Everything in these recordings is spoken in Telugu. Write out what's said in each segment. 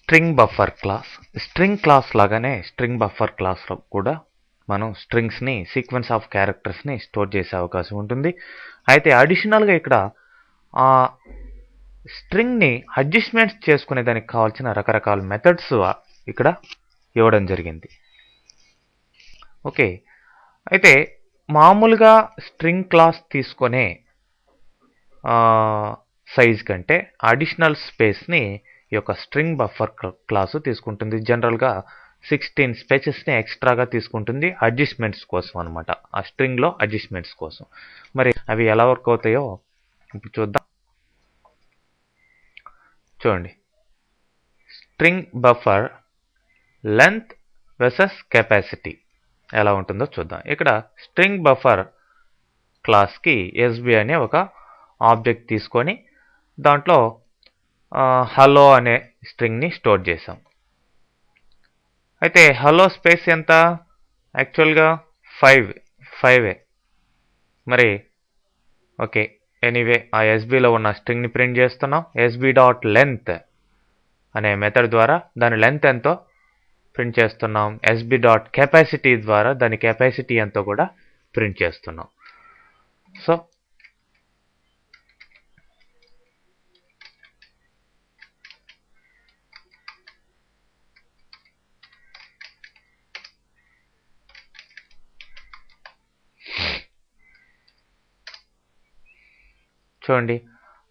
String buffer class. String class లాగానే స్ట్రింగ్ బఫర్ క్లాస్లో కూడా మనం స్ట్రింగ్స్ని సీక్వెన్స్ ఆఫ్ క్యారెక్టర్స్ని స్టోర్ చేసే అవకాశం ఉంటుంది. అయితే అడిషనల్గా ఇక్కడ ఆ స్ట్రింగ్ని అడ్జస్ట్మెంట్స్ చేసుకునే దానికి కావాల్సిన రకరకాల మెథడ్స్ ఇక్కడ ఇవ్వడం జరిగింది. ఓకే, అయితే మామూలుగా స్ట్రింగ్ క్లాస్ తీసుకునే సైజ్ కంటే అడిషనల్ స్పేస్ని ఈ యొక్క స్ట్రింగ్ బఫర్ క్లాసు తీసుకుంటుంది. జనరల్గా 16 స్పేసెస్ని ఎక్స్ట్రాగా తీసుకుంటుంది అడ్జస్ట్మెంట్స్ కోసం అనమాట, ఆ స్ట్రింగ్లో అడ్జస్ట్మెంట్స్ కోసం. మరి అవి ఎలా వర్క్ అవుతాయో ఇప్పుడు చూద్దాం. చూడండి, స్ట్రింగ్ బఫర్ లెంత్ వెసెస్ కెపాసిటీ ఎలా ఉంటుందో చూద్దాం. ఇక్కడ స్ట్రింగ్ బఫర్ క్లాస్కి ఎస్బి అనే ఒక ఆబ్జెక్ట్ తీసుకొని దాంట్లో హలో అనే స్ట్రింగ్ని స్టోర్ చేసాం. అయితే హలో స్పేస్ ఎంత? యాక్చువల్గా 5 మరి ఓకే, ఎనీవే ఆ ఎస్బిలో ఉన్న స్ట్రింగ్ని ప్రింట్ చేస్తున్నాం. ఎస్బి డాట్ లెంత్ అనే మెథడ్ ద్వారా దాని లెంత్ ఎంతో ప్రింట్ చేస్తున్నాం. ఎస్బి డాట్ కెపాసిటీ ద్వారా దాని కెపాసిటీ ఎంతో కూడా ప్రింట్ చేస్తున్నాం. సో చూడండి,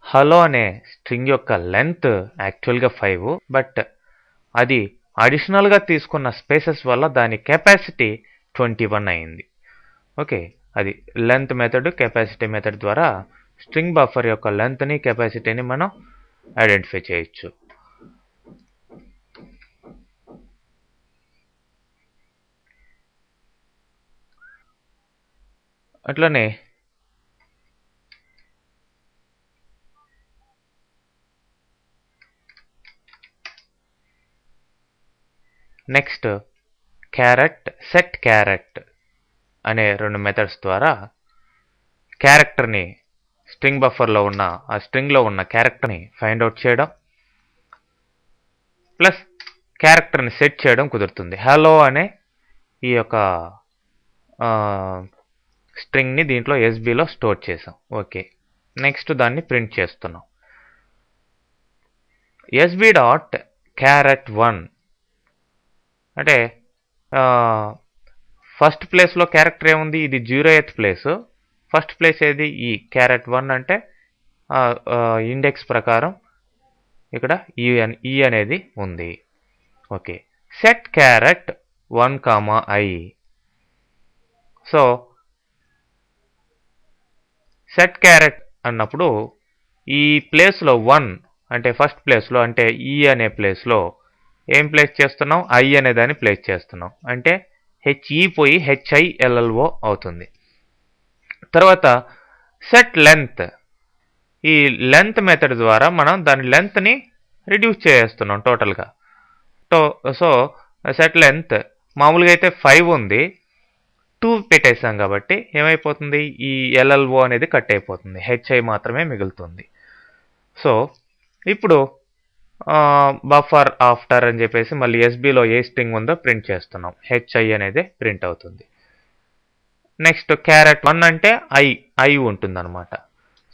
హలో అనే స్ట్రింగ్ యొక్క లెంత్ యాక్చువల్గా 5, బట్ అది అడిషనల్గా తీసుకున్న స్పేసెస్ వల్ల దాని కెపాసిటీ 21 అయింది. ఓకే, అది లెంత్ మెథడ్ కెపాసిటీ మెథడ్ ద్వారా స్ట్రింగ్ బఫర్ యొక్క లెంత్ని కెపాసిటీని మనం ఐడెంటిఫై చేయొచ్చు. అట్లనే నెక్స్ట్ సెట్ క్యారెట్ అనే 2 మెథడ్స్ ద్వారా క్యారెక్టర్ని స్ట్రింగ్ బఫర్లో ఉన్న ఆ స్ట్రింగ్లో ఉన్న క్యారెక్టర్ని ఫైండ్ అవుట్ చేయడం ప్లస్ క్యారెక్టర్ని సెట్ చేయడం కుదురుతుంది. హలో అనే ఈ యొక్క స్ట్రింగ్ని దీంట్లో ఎస్బిలో స్టోర్ చేసాం. ఓకే, నెక్స్ట్ దాన్ని ప్రింట్ చేస్తున్నాం. ఎస్బి డాట్ క్యారెట్ 1 అంటే ఫస్ట్ ప్లేస్లో క్యారెక్టర్ ఏముంది? ఇది 0th ప్లేస్. ఫస్ట్ ప్లేస్ ఏది? ఈ క్యారెట్ 1 అంటే ఇండెక్స్ ప్రకారం ఇక్కడ ఈ అనేది ఉంది. Okay, set carrot 1, i. So set carrot అన్నప్పుడు ఈ ప్లేస్లో 1 అంటే ఫస్ట్ ప్లేస్లో అంటే ఈ అనే ప్లేస్లో ఏం ప్లేస్ చేస్తున్నాం? ఐ అనే దాన్ని ప్లేస్ చేస్తున్నాం. అంటే హెచ్ఈ పోయి HILLO అవుతుంది. తర్వాత సెట్ లెంత్, ఈ లెంత్ మెథడ్ ద్వారా మనం దాని లెంత్ని రిడ్యూస్ చేస్తున్నాం టోటల్గా. సో సెట్ లెంత్ మామూలుగా అయితే 5 ఉంది, 2 పెట్టేసాం కాబట్టి ఏమైపోతుంది? ఈ LLO అనేది కట్ అయిపోతుంది, HI మాత్రమే మిగులుతుంది. సో ఇప్పుడు బఫర్ ఆఫ్టర్ అని చెప్పేసి మళ్ళీ ఎస్బిలో ఏ స్ట్రింగ్ ఉందో ప్రింట్ చేస్తున్నాం. HI అనేది ప్రింట్ అవుతుంది. నెక్స్ట్ క్యారెట్ 1 అంటే ఐ ఉంటుంది అనమాట.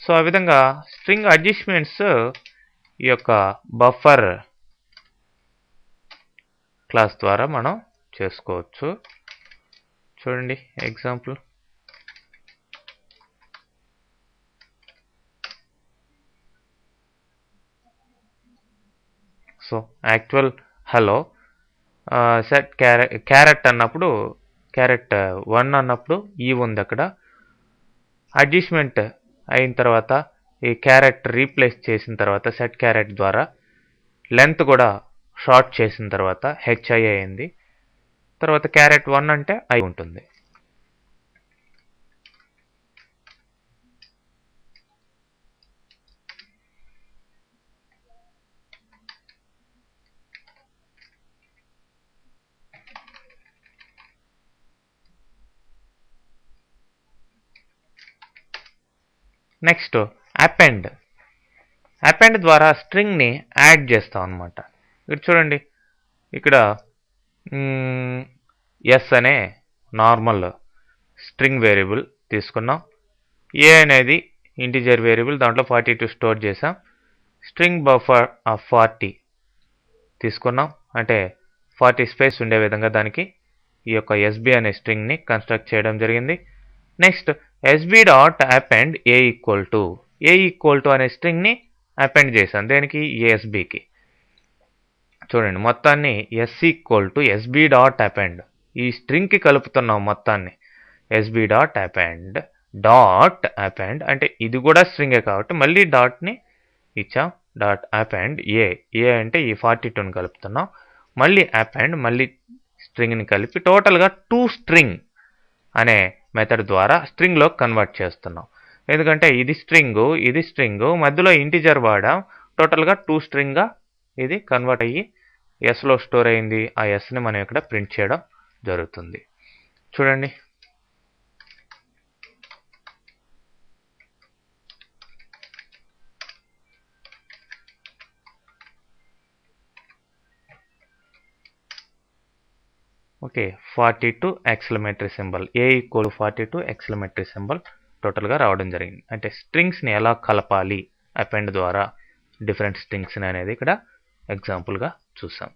సో ఆ విధంగా స్ట్రింగ్ అడ్జస్ట్మెంట్స్ ఈ యొక్క బఫర్ క్లాస్ ద్వారా మనం చేసుకోవచ్చు. చూడండి example. So actual hello set carrot అన్నప్పుడు క్యారెట్ 1 అన్నప్పుడు ఈ ఉంది అక్కడ. అడ్జస్ట్మెంట్ అయిన తర్వాత ఈ క్యారెట్ రీప్లేస్ చేసిన తర్వాత సెట్ క్యారెట్ ద్వారా లెంత్ కూడా షార్ట్ చేసిన తర్వాత HI అయింది. తర్వాత క్యారెట్ 1 అంటే ఐ ఉంటుంది. నెక్స్ట్ అపెండ్ ద్వారా స్ట్రింగ్ని యాడ్ చేస్తాం అనమాట. ఇక్కడ చూడండి, ఇక్కడ ఎస్ అనే నార్మల్ స్ట్రింగ్ వేరియబుల్ తీసుకున్నాం. ఏ అనేది ఇంటిజర్ వేరియబుల్, దాంట్లో 42 స్టోర్ చేసాం. స్ట్రింగ్ బఫర్ ఆఫ్ 40 తీసుకున్నాం, అంటే 40 స్పేస్ ఉండే విధంగా దానికి ఈ యొక్క ఎస్బి అనే స్ట్రింగ్ని కన్స్ట్రక్ట్ చేయడం జరిగింది. Next SB dot append A equal to అనే స్ట్రింగ్ని అపెండ్ చేశాను. దేనికి? ఏఎస్బికి. చూడండి, మొత్తాన్ని S equal to SB dot append, ఈ స్ట్రింగ్కి కలుపుతున్నాం మొత్తాన్ని. ఎస్బి డాట్ అపెండ్ అంటే ఇది కూడా స్ట్రింగే కాబట్టి మళ్ళీ డాట్ని ఇచ్చాం. డాట్ అపెండ్ ఏ అంటే ఈ 42ని కలుపుతున్నాం. మళ్ళీ అపెండ్, మళ్ళీ స్ట్రింగ్ని కలిపి టోటల్గా టు స్ట్రింగ్ అనే మెథడ్ ద్వారా స్ట్రింగ్లో కన్వర్ట్ చేస్తున్నాం. ఎందుకంటే ఇది స్ట్రింగ్ మధ్యలో ఇంటిజర్ వాడాం, టోటల్గా టు స్ట్రింగ్గా ఇది కన్వర్ట్ అయ్యి ఎస్లో స్టోర్ అయింది. ఆ ఎస్ని మనం ఇక్కడ ప్రింట్ చేయడం జరుగుతుంది. చూడండి, ఓకే, 42 ఎక్స్క్లమేటరీ సింబల్, ఏ ఈక్వల్ 42 ఎక్స్క్లమేటరీ సింబల్ టోటల్గా రావడం జరిగింది. అంటే స్ట్రింగ్స్ని ఎలా కలపాలి అపెండ్ ద్వారా డిఫరెంట్ స్ట్రింగ్స్ని అనేది ఇక్కడ ఎగ్జాంపుల్గా చూసాం.